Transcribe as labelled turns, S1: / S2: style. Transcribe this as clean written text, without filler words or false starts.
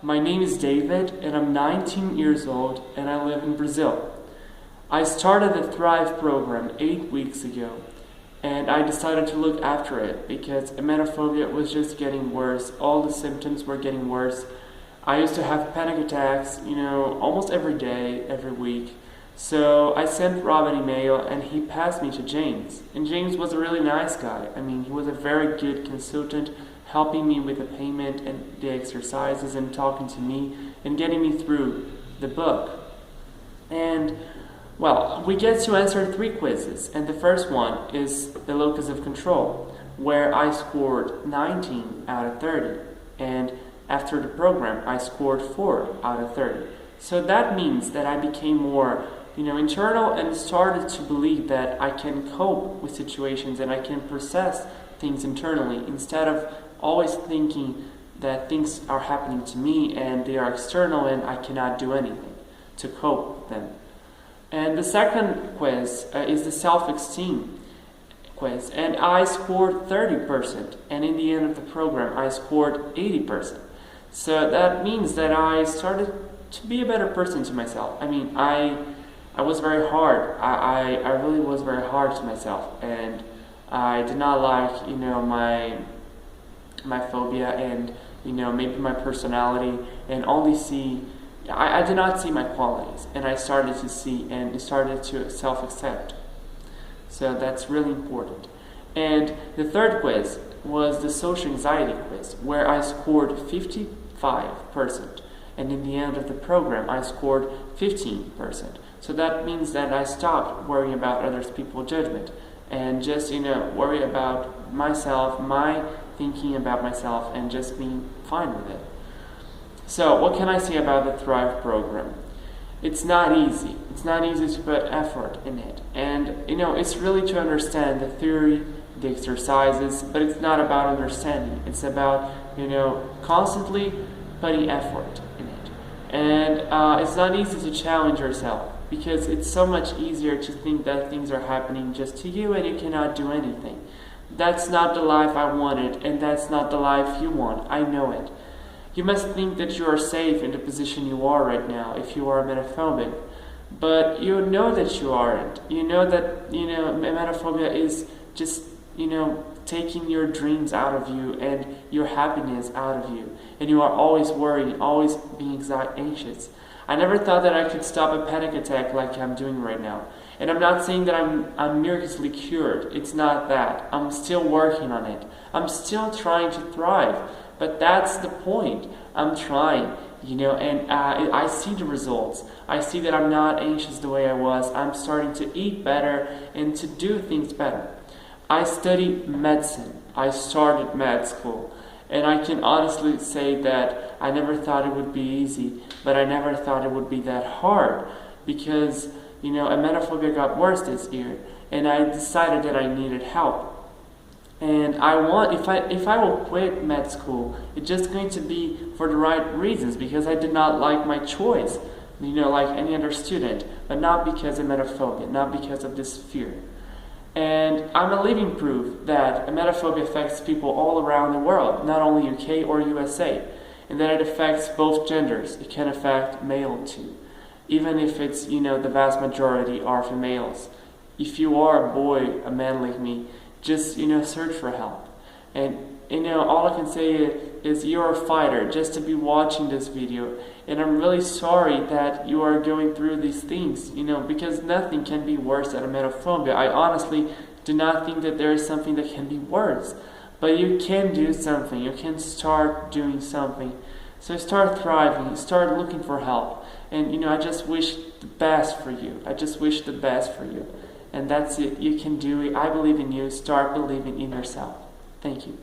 S1: My name is David, and I'm 19 years old, and I live in Brazil. I started the Thrive program 8 weeks ago, and I decided to look after it because emetophobia was just getting worse. All the symptoms were getting worse. I used to have panic attacks, almost every day, every week. So I sent Rob an email, and he passed me to James. And James was a really nice guy. He was a very good consultant, helping me with the payment and the exercises and talking to me and getting me through the book. And well, we get to answer 3 quizzes, and the first one is the locus of control, where I scored 19 out of 30, and after the program I scored 4 out of 30. So that means that I became more internal and started to believe that I can cope with situations and I can process things internally instead of always thinking that things are happening to me and they are external and I cannot do anything to cope with them. And the second quiz is the self-esteem quiz, and I scored 30%, and in the end of the program I scored 80%. So that means that I started to be a better person to myself. I was very hard. I really was very hard to myself, and I did not like my phobia and maybe my personality, and only see. I did not see my qualities, and I started to see and started to self-accept. So that's really important. And the third quiz was the social anxiety quiz, where I scored 55%, and in the end of the program I scored 15%. So that means that I stopped worrying about other people's judgment and just worry about myself, my thinking about myself, and just being fine with it. So what can I say about the Thrive program? It's not easy. It's not easy to put effort in it. And it's really to understand the theory, the exercises, but it's not about understanding. It's about constantly putting effort in it. And it's not easy to challenge yourself, because it's so much easier to think that things are happening just to you and you cannot do anything. That's not the life I wanted, and that's not the life you want. I know it. You must think that you are safe in the position you are right now if you are emetophobic. But you know that you aren't. You know that, emetophobia is just, taking your dreams out of you and your happiness out of you. And you are always worried, always being anxious. I never thought that I could stop a panic attack like I'm doing right now. And I'm not saying that I'm miraculously cured. It's not that. I'm still working on it. I'm still trying to thrive. But that's the point. I'm trying, and I see the results. I see that I'm not anxious the way I was. I'm starting to eat better and to do things better. I study medicine. I started med school. And I can honestly say that I never thought it would be easy, but I never thought it would be that hard, because, emetophobia got worse this year, and I decided that I needed help. And if I will quit med school, it's just going to be for the right reasons, because I did not like my choice, like any other student, but not because of emetophobia, not because of this fear. And I'm a living proof that emetophobia affects people all around the world, not only UK or USA, and that it affects both genders. It can affect male too, even if it's, the vast majority are females. If you are a boy, a man like me, just, search for help. And, all I can say is you're a fighter just to be watching this video. And I'm really sorry that you are going through these things, because nothing can be worse than emetophobia. I honestly do not think that there is something that can be worse. But you can do something. You can start doing something. So start thriving. Start looking for help. And, I just wish the best for you. I just wish the best for you. And that's it. You can do it. I believe in you. Start believing in yourself. Thank you.